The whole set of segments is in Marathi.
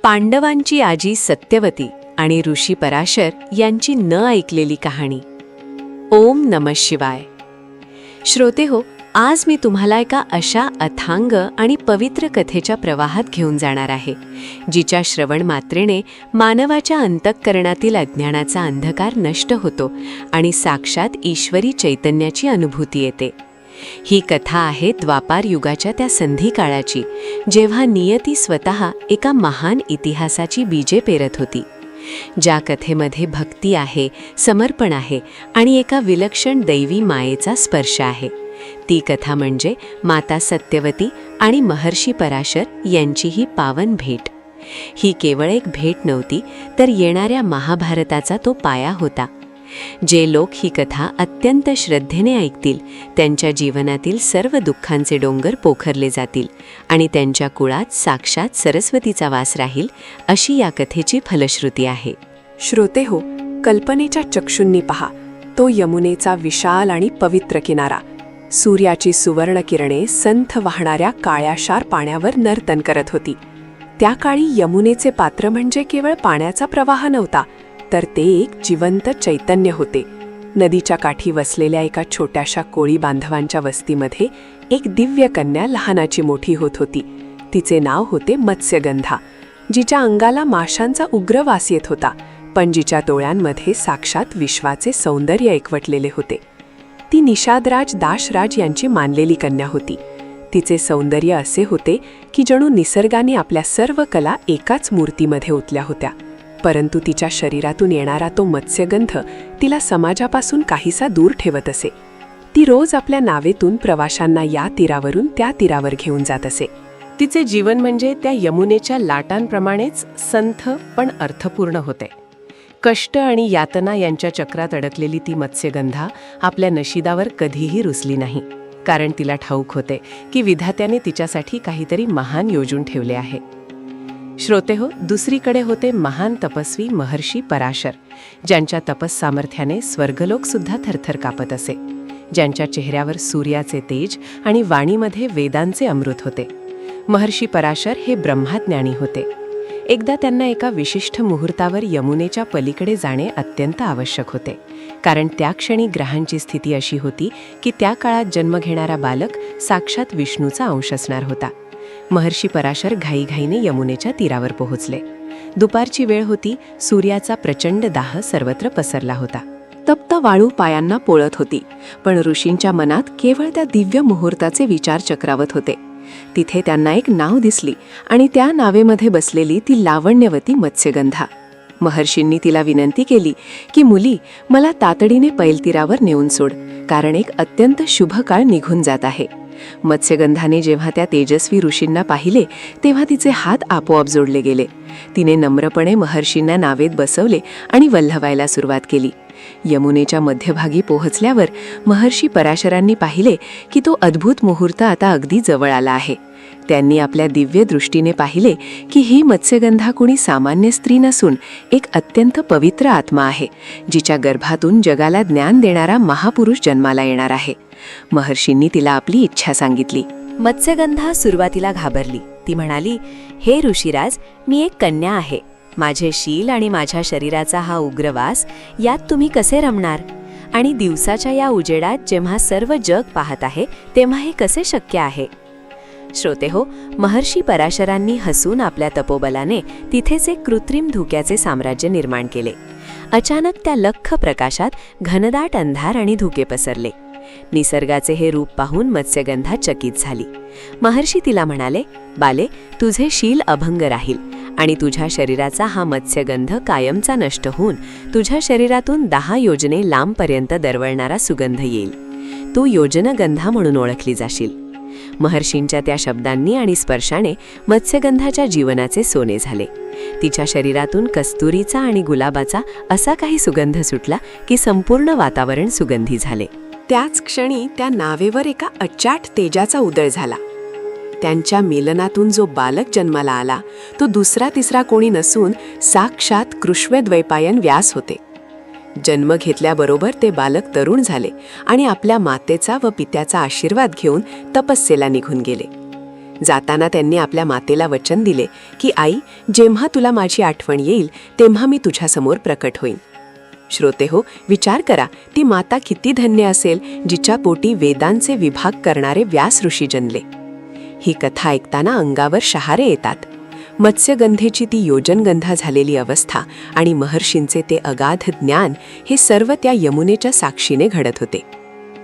पांडवांची आजी सत्यवती आणि ऋषी पराशर यांची न ऐकलेली कहाणी. ओम नमः शिवाय. श्रोते हो, आज मी तुम्हाला एका अशा अथांग आणि पवित्र कथेच्या प्रवाहात घेऊन जाणार आहे, जिच्या श्रवण मात्रेने मानवाच्या अंतःकरणातील अज्ञानाचा अंधकार नष्ट होतो आणि साक्षात ईश्वरी चैतन्याची अनुभूती येते. ही कथा आहे द्वापार युगाच्या त्या संधी काळाची, जेव्हा नियती स्वतः एका महान इतिहासाची बीजे पेरत होती. ज्या कथेमध्ये भक्ती आहे, समर्पण आहे आणि एका विलक्षण दैवी मायेचा स्पर्श आहे, ती कथा म्हणजे माता सत्यवती आणि महर्षी पराशर यांची ही पावन भेट. ही केवळ एक भेट नव्हती, तर येणाऱ्या महाभारताचा तो पाया होता. जे लोक ही कथा अत्यंत श्रद्धेने ऐकतील, त्यांच्या जीवनातील सर्व दुःखांचे डोंगर पोखरले जातील आणि त्यांच्या कुळात साक्षात सरस्वतीचा वास राहील, अशी या कथेची फलश्रुती आहे. श्रोते हो, कल्पनेच्या चक्षुंनी पहा तो यमुनेचा विशाल आणि पवित्र किनारा. सूर्याची सुवर्ण किरणे संथ वाहणाऱ्या काळ्याशार पाण्यावर नर्तन करत होती. त्या काळी यमुनेचे पात्र म्हणजे केवळ पाण्याचा प्रवाह नव्हता, तर ते एक जिवंत चैतन्य होते. नदीच्या काठी वसलेल्या एका छोट्याशा कोळी बांधवांच्या वस्तीमध्ये एक दिव्य कन्या लहानाची मोठी होत होती. तिचे नाव होते मत्स्यगंधा, जिच्या अंगाला माशांचा उग्र वास येत होता, पण जिच्या डोळ्यांमध्ये साक्षात विश्वाचे सौंदर्य एकवटलेले होते. ती निषादराज दाशराज यांची मानलेली कन्या होती. तिचे सौंदर्य असे होते की जणू निसर्गाने आपल्या सर्व कला एकाच मूर्तीमध्ये ओतल्या होत्या. परंतु तिच्या शरीरातून येणारा तो मत्स्यगंध तिला समाजापासून काहीसा दूर ठेवत असे. ती रोज आपल्या नावेतून प्रवाशांना या तीरावरून त्या तीरावर घेऊन जात असे. तिचे जीवन म्हणजे त्या यमुनेच्या लाटांप्रमाणेच संथ पण अर्थपूर्ण होते. कष्ट आणि यातना यांच्या चक्रात अडकलेली ती मत्स्यगंधा आपल्या नशिदावर कधीही रुसली नाही, कारण तिला ठाऊक होते की विधात्याने तिच्यासाठी काहीतरी महान योजून ठेवले आहे. श्रोते हो, दुसरीकडे होते महान तपस्वी महर्षी पराशर, ज्यांच्या तपस सामर्थ्याने स्वर्गलोक सुद्धा थरथर कापत असे, ज्यांच्या चेहऱ्यावर सूर्याचे तेज आणि वाणीमध्ये वेदांचे अमृत होते. महर्षी पराशर हे ब्रह्मज्ञानी होते. एकदा त्यांना एका विशिष्ट मुहूर्तावर यमुनेच्या पलीकडे जाणे अत्यंत आवश्यक होते, कारण त्या क्षणी ग्रहांची स्थिती अशी होती की त्या काळात जन्म घेणारा बालक साक्षात विष्णूचा अंश असणार होता. महर्षी पराशर घाईघाईने यमुनेच्या तीरावर पोहोचले. दुपारची वेळ होती. सूर्याचा प्रचंड दाह सर्वत्र पसरला होता. तप्त वाळू पायांना पोळत होती, पण ऋषींच्या मनात केवळ त्या दिव्य मुहूर्ताचे विचार चक्रावत होते. तिथे त्यांना एक नाव दिसली आणि त्या नावेमध्ये बसलेली ती लावण्यवती मत्स्यगंधा. महर्षींनी तिला विनंती केली की मुली, मला तातडीने पैलतीरावर नेऊन सोड, कारण एक अत्यंत शुभ काळ निघून जात आहे. मत्स्यगंधाने जेव्हा त्या तेजस्वी ऋषींना पाहिले, तेव्हा तिचे हात आपोआप जोडले गेले. तिने नम्रपणे महर्षींना नावेत बसवले आणि वल्हवायला सुरुवात केली. यमुनेच्या मध्यभागी पोहोचल्यावर महर्षी पराशरांनी पाहिले की तो अद्भुत मुहूर्त आता अगदी जवळ आला आहे. त्यांनी आपल्या दिव्य दृष्टीने पाहिले की ही मत्स्यगंधा कुणी सामान्य स्त्री नसून एक अत्यंत पवित्र आत्मा आहे, जिच्या गर्भातून जगाला ज्ञान देणारा महापुरुष जन्माला येणार आहे. महर्षींनी तिला आपली इच्छा सांगितली. मत्स्यगंधा सुरुवातीला घाबरली. ती म्हणाली, हे ऋषीराज, मी एक कन्या आहे. माझे शील आणि माझ्या शरीराचा हा उग्रवास, यात तुम्ही कसे रमणार? आणि दिवसाच्या या उजेडात जेव्हा सर्व जग पाहत आहे, तेव्हा हे कसे शक्य आहे? श्रोते हो, महर्षी पराशरांनी हसून आपल्या तपोबलाने तिथेच एक कृत्रिम धुक्याचे साम्राज्य निर्माण केले. अचानक त्या लख्ख प्रकाशात घनदाट अंधार आणि धुके पसरले. निसर्गाचे हे रूप पाहून मत्स्यगंधा चकित झाली. महर्षी तिला म्हणाले, बाले, तुझे शील अभंग राहील आणि तुझ्या शरीराचा हा मत्स्यगंध कायमचा नष्ट होऊन तुझ्या शरीरातून 10 योजने लांबपर्यंत दरवळणारा सुगंध येईल. तू योजनगंधा म्हणून ओळखली जाशील. महर्षींच्या त्या शब्दांनी आणि स्पर्शाने मत्स्यगंधाच्या जीवनाचे सोने झाले. तिच्या शरीरातून कस्तुरीचा आणि गुलाबाचा असा काही सुगंध सुटला की संपूर्ण वातावरण सुगंधी झाले. त्याच क्षणी त्या नावेवर एका अचाट तेजाचा उदय झाला. त्यांच्या मिलनातून जो बालक जन्माला आला, तो दुसरा तिसरा कोणी नसून साक्षात कृष्णद्वैपायन व्यास होते. जन्म घेतल्याबरोबर ते बालक तरुण झाले आणि आपल्या मातेचा व पित्याचा आशीर्वाद घेऊन तपस्येला निघून गेले. जाताना त्यांनी आपल्या मातेला वचन दिले की आई, जेव्हा तुला माझी आठवण येईल तेव्हा मी तुझ्यासमोर प्रकट होईन. श्रोते हो, विचार करा, ती माता किती धन्य असेल जिच्या पोटी वेदांचे विभाग करणारे व्यास ऋषी जन्मले. ही कथा ऐकताना अंगावर शहारे येतात. मत्स्यगंधेची ती योजनगंधा झालेली अवस्था आणि महर्षींचे ते अगाध ज्ञान हे सर्व त्या यमुनेच्या साक्षीने घडत होते.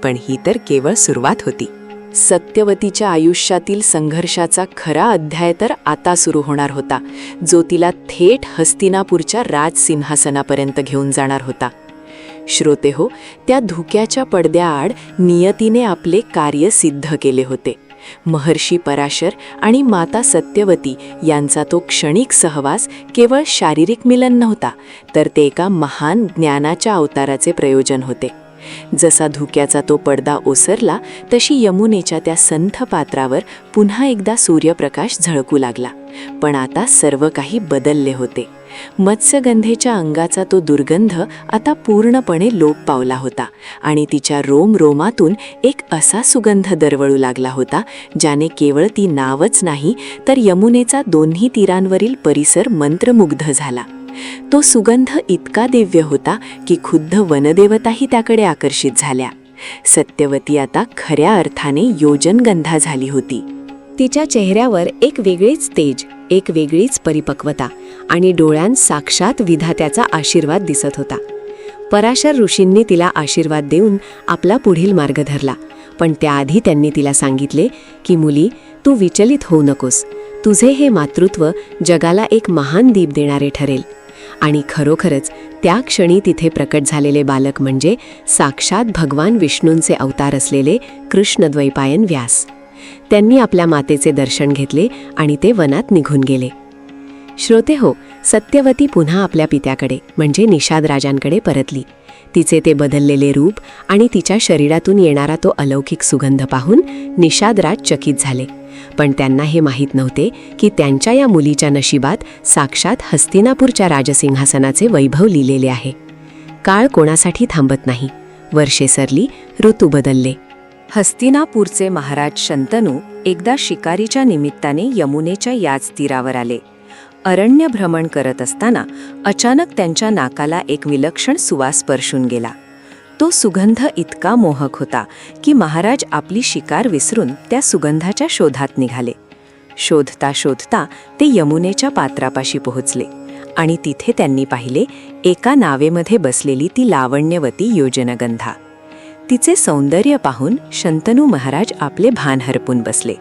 पण ही तर केवळ सुरुवात होती. सत्यवतीच्या आयुष्यातील संघर्षाचा खरा अध्याय तर आता सुरू होणार होता, जो तिला थेट हस्तिनापूरच्या राजसिंहासनापर्यंत घेऊन जाणार होता. श्रोते हो, त्या धुक्याच्या पडद्याआड नियतीने आपले कार्य सिद्ध केले होते. महर्षी पराशर आणि माता सत्यवती यांचा तो क्षणिक सहवास केवळ शारीरिक मिलन नव्हता, तर ते एका महान ज्ञानाच्या अवताराचे प्रयोजन होते. जसा धुक्याचा तो पडदा ओसरला तशी यमुनेच्या त्या संथ पात्रावर पुन्हा एकदा सूर्यप्रकाश झळकू लागला. पण आता सर्व काही बदलले होते. मत्स्यगंधेच्या अंगाचा तो दुर्गंध आता पूर्णपणे लोप पावला होता आणि तिच्या रोमरोमातून एक असा सुगंध दरवळू लागला होता, ज्याने केवळ ती नावच नाही तर यमुनेचा दोन्ही तीरांवरील परिसर मंत्रमुग्ध झाला. तो सुगंध इतका दिव्य होता की खुद्द वनदेवताही त्याकडे आकर्षित झाल्या. सत्यवती आता खऱ्या अर्थाने योजनगंधा झाली होती. तिच्या चेहऱ्यावर एक वेगळीच तेज, एक वेगळीच परिपक्वता आणि डोळ्यांत साक्षात विधात्याचा आशीर्वाद दिसत होता. पराशर ऋषींनी तिला आशीर्वाद देऊन आपला पुढील मार्ग धरला. पण त्याआधी त्यांनी तिला सांगितले की मुली, तू विचलित होऊ नकोस. तुझे हे मातृत्व जगाला एक महान दीप देणारे ठरेल. आणि खरोखरच त्या क्षणी तिथे प्रकट झालेले बालक म्हणजे साक्षात भगवान विष्णूंचे अवतार असलेले कृष्णद्वैपायन व्यास. त्यांनी आपल्या मातेचे दर्शन घेतले आणि ते वनात निघून गेले. श्रोते हो, सत्यवती पुन्हा आपल्या पित्याकडे म्हणजे निषाद राजांकडे परतली. तिचे ते बदललेले रूप आणि तिच्या शरीरातून येणारा तो अलौकिक सुगंध पाहून निषादराज चकित झाले. पण त्यांना हे माहीत नव्हते की त्यांच्या या मुलीच्या नशिबात साक्षात हस्तिनापूरच्या राजसिंहासनाचे वैभव लिहिलेले आहे. काळ कोणासाठी थांबत नाही. वर्षे सरली, ऋतू बदलले. हस्तिनापूरचे महाराज शंतनू एकदा शिकारीच्या निमित्ताने यमुनेच्या याच तीरावर आले. अरण्य भ्रमण करत असताना अचानक त्यांच्या नाकाला एक विलक्षण सुवास स्पर्शून गेला. तो सुगंध इतका मोहक होता की महाराज आपली शिकार विसरून त्या सुगंधाच्या शोधात निघाले. शोधता शोधता ते यमुनेच्या पात्रापाशी पोहोचले आणि तिथे त्यांनी पाहिले एका नावेमध्ये बसलेली ती लावण्यवती योजनगंधा. तिचे सौंदर्य पाहून शंतनू महाराज आपले भान हरपून बसले.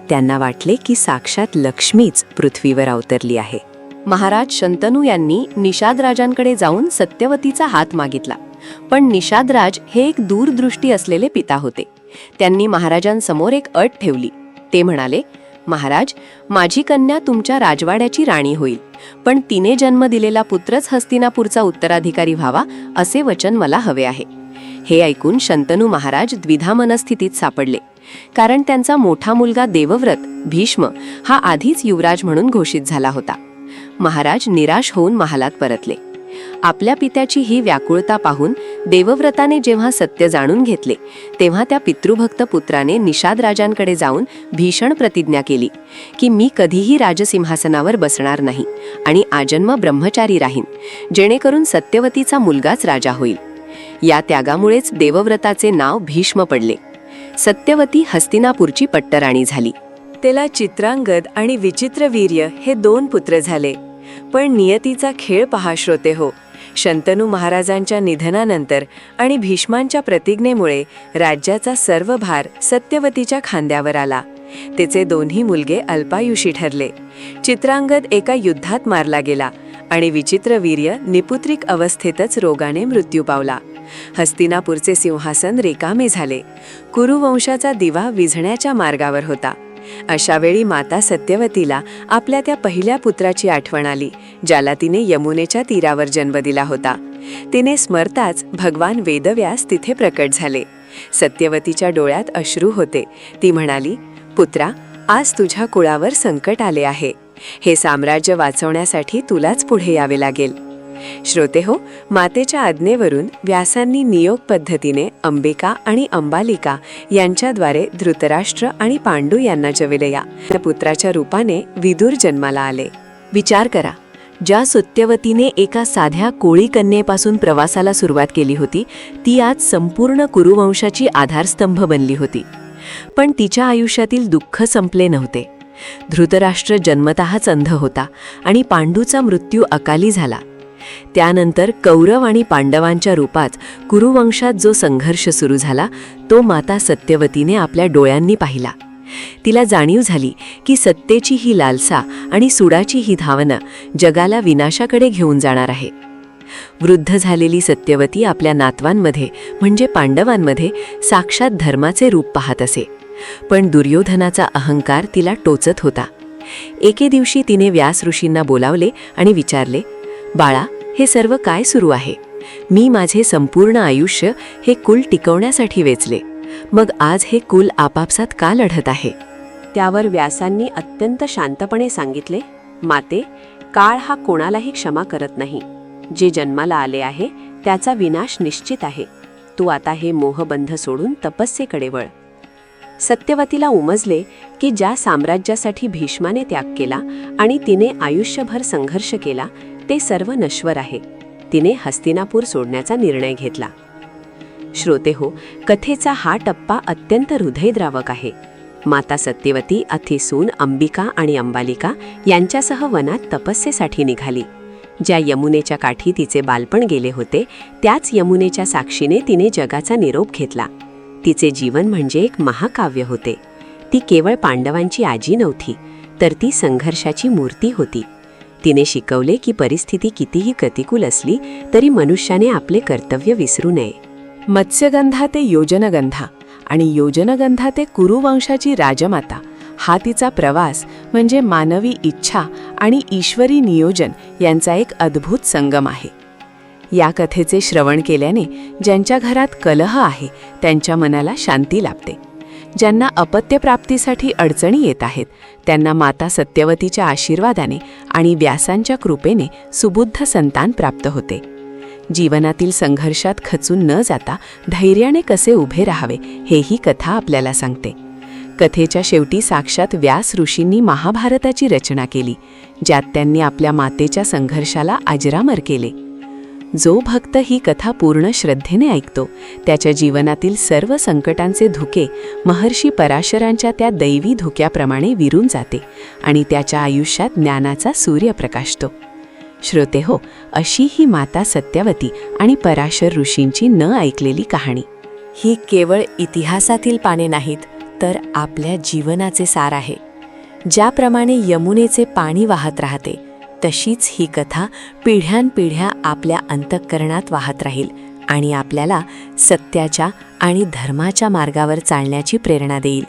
त्यांना वाटले की साक्षात लक्ष्मीच पृथ्वीवर अवतरली आहे. महाराज शंतनू यांनी निषादराजांकडे जाऊन सत्यवतीचा हात मागितला. पण निषादराज हे एक दूरदृष्टी असलेले पिता होते. त्यांनी महाराजांसमोर एक अट ठेवली. ते म्हणाले, महाराज, माझी कन्या तुमच्या राजवाड्याची राणी होईल, पण तिने जन्म दिलेला पुत्रच हस्तिनापूरचा उत्तराधिकारी व्हावा असे वचन मला हवे आहे. हे ऐकून शंतनू महाराज द्विधा मनस्थितीत सापडले, कारण त्यांचा मोठा मुलगा देवव्रत भीष्म हा आधीच युवराज म्हणून घोषित झाला होता. महाराज निराश होऊन महालात परतले. आपल्या पित्याची ही व्याकुळता पाहून देवव्रताने जेव्हा सत्य जाणून घेतले तेव्हा त्या पितृभक्त पुत्राने निषाद राजांकडे जाऊन भीषण प्रतिज्ञा केली की मी कधीही राजसिंहासनावर बसणार नाही आणि आजन्म ब्रह्मचारी राहीन, जेणेकरून सत्यवतीचा मुलगाच राजा होईल. या त्यागामुळेच देवव्रताचे नाव भीष्म पडले. सत्यवती हस्तिनापूरची पट्टराणी झाली. त्याला चित्रांगद आणि विचित्रवीर्य हे 2 पुत्र झाले. पण नियतीचा खेळ पहा श्रोते हो. शंतनू महाराजांच्या निधनानंतर आणि भीष्मांच्या प्रतिज्ञेमुळे राज्याचा सर्व भार सत्यवतीच्या खांद्यावर आला. तिचे 2ही मुलगे अल्पायुषी ठरले. चित्रांगद एका युद्धात मारला गेला आणि विचित्रवीर्य निपुत्रिक अवस्थेतच रोगाने मृत्यू पावला. हस्तिनापूरचे सिंहासन रिकामे झाले. कुरुवंशाचा दिवा विझण्याच्या मार्गावर होता. अशा वेळी माता सत्यवतीला आपल्या त्या पहिल्या पुत्राची आठवण आली, ज्याला तिने यमुनेच्या तीरावर जन्म दिला होता. तिने स्मरताच भगवान वेदव्यास तिथे प्रकट झाले. सत्यवतीच्या डोळ्यात अश्रू होते. ती म्हणाली, पुत्रा, आज तुझ्या कुळावर संकट आले आहे. हे साम्राज्य वाचवण्यासाठी तुलाच पुढे यावे लागेल. श्रोते हो, मातेच्या आज्ञेवरून व्यासांनी नियोग पद्धतीने अंबिका आणि अंबालिका यांच्याद्वारे धृतराष्ट्र आणि पांडू यांना जविलया पुत्राच्या रूपाने विदुर जन्माला आले. विचार करा, ज्या सत्यवतीने एका साध्या कोळी कन्येपासून प्रवासाला सुरुवात केली होती, ती आज संपूर्ण कुरुवंशाची आधारस्तंभ बनली होती. पण तिच्या आयुष्यातील दुःख संपले नव्हते. धृतराष्ट्र जन्मतःच अंध होता आणि पांडूचा मृत्यू अकाली झाला. त्यानंतर कौरव आणि पांडवांच्या रूपात कुरुवंशात जो संघर्ष सुरू झाला, तो माता सत्यवतीने आपल्या डोळ्यांनी पाहिला. तिला जाणीव झाली की सत्तेची ही लालसा आणि सुडाची ही धावना जगाला विनाशाकडे घेऊन जाणार आहे. वृद्ध झालेली सत्यवती आपल्या नातवांमध्ये म्हणजे पांडवांमध्ये साक्षात धर्माचे रूप पाहत असे. पण दुर्योधनाचा अहंकार तिला टोचत होता. एके दिवशी तिने व्यास ऋषींना बोलावले आणि विचारले, बाळा, हे सर्व काय सुरू आहे? मी माझे संपूर्ण आयुष्य हे कुल टिकवण्यासाठी वेचले, मग आज हे कुल आपापसात का लढत आहे? त्यावर व्यासांनी अत्यंत शांतपणे सांगितले, माते, काळ हा कोणालाही क्षमा करत नाही. जे जन्माला आले आहे त्याचा विनाश निश्चित आहे. तू आता हे मोहबंध सोडून तपस्येकडे वळ. सत्यवतीला उमजले की ज्या साम्राज्यासाठी भीष्माने त्याग केला आणि तिने आयुष्यभर संघर्ष केला, ते सर्व नश्वर आहे. तिने हस्तिनापूर सोडण्याचा निर्णय घेतला. श्रोते हो, कथेचा हा टप्पा अत्यंत हृदयद्रावक आहे. माता सत्यवती अथिसून अंबिका आणि अंबालिका यांच्यासह वनात तपस्येसाठी निघाली. ज्या यमुनेच्या काठी तिचे बालपण गेले होते, त्याच यमुनेच्या साक्षीने तिने जगाचा निरोप घेतला. तिचे जीवन म्हणजे एक महाकाव्य होते. ती केवळ पांडवांची आजी नव्हती, तर ती संघर्षाची मूर्ती होती. तिने शिकवले की परिस्थिती कितीही प्रतिकूल असली तरी मनुष्याने आपले कर्तव्य विसरू नये. मत्स्यगंधा ते योजनगंधा आणि योजनगंधा ते कुरुवंशाची राजमाता, हा तिचा प्रवास म्हणजे मानवी इच्छा आणि ईश्वरी नियोजन यांचा एक अद्भुत संगम आहे. या कथेचे श्रवण केल्याने ज्यांच्या घरात कलह आहे त्यांच्या मनाला शांती लाभते. ज्यांना अपत्यप्राप्तीसाठी अडचणी येत आहेत त्यांना माता सत्यवतीच्या आशीर्वादाने आणि व्यासांच्या कृपेने सुबुद्ध संतान प्राप्त होते. जीवनातील संघर्षात खचून न जाता धैर्याने कसे उभे राहावे हेही कथा आपल्याला सांगते. कथेच्या शेवटी साक्षात व्यास ऋषींनी महाभारताची रचना केली, ज्यात त्यांनी आपल्या मातेच्या संघर्षाला अजरामर केले. जो भक्त ही कथा पूर्ण श्रद्धेने ऐकतो, त्याच्या जीवनातील सर्व संकटांचे धुके महर्षी पराशरांच्या त्या दैवी धुक्याप्रमाणे विरून जाते आणि त्याच्या आयुष्यात ज्ञानाचा सूर्य प्रकाशतो. श्रोते हो, अशी ही माता सत्यवती आणि पराशर ऋषींची न ऐकलेली कहाणी. ही केवळ इतिहासातील पाने नाहीत, तर आपल्या जीवनाचे सार आहे. ज्याप्रमाणे यमुनेचे पाणी वाहत राहते, तशीच ही कथा पिढ्यानपिढ्या आपल्या अंतःकरणात वाहत राहील आणि आपल्याला सत्याच्या आणि धर्माच्या मार्गावर चालण्याची प्रेरणा देईल.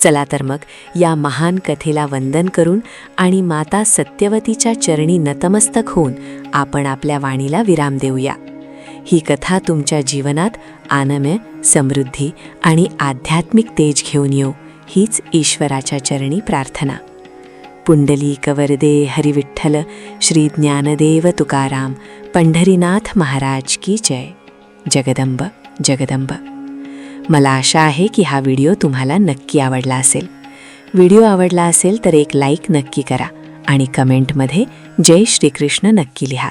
चला तर मग या महान कथेला वंदन करून आणि माता सत्यवतीच्या चरणी नतमस्तक होऊन आपण आपल्या वाणीला विराम देऊया. ही कथा तुमच्या जीवनात आनंद, समृद्धी आणि आध्यात्मिक तेज घेऊन येऊ, हीच ईश्वराच्या चरणी प्रार्थना. पुंडलीक वरदे हरिविठ्ठल श्री ज्ञानदेव तुकाराम पंढरीनाथ महाराज की जय. जगदंब जगदंब. मला आशा आहे की हा व्हिडिओ तुम्हाला नक्की आवडला असेल. व्हिडिओ आवडला असेल तर एक लाईक नक्की करा आणि कमेंटमध्ये जय श्रीकृष्ण नक्की लिहा.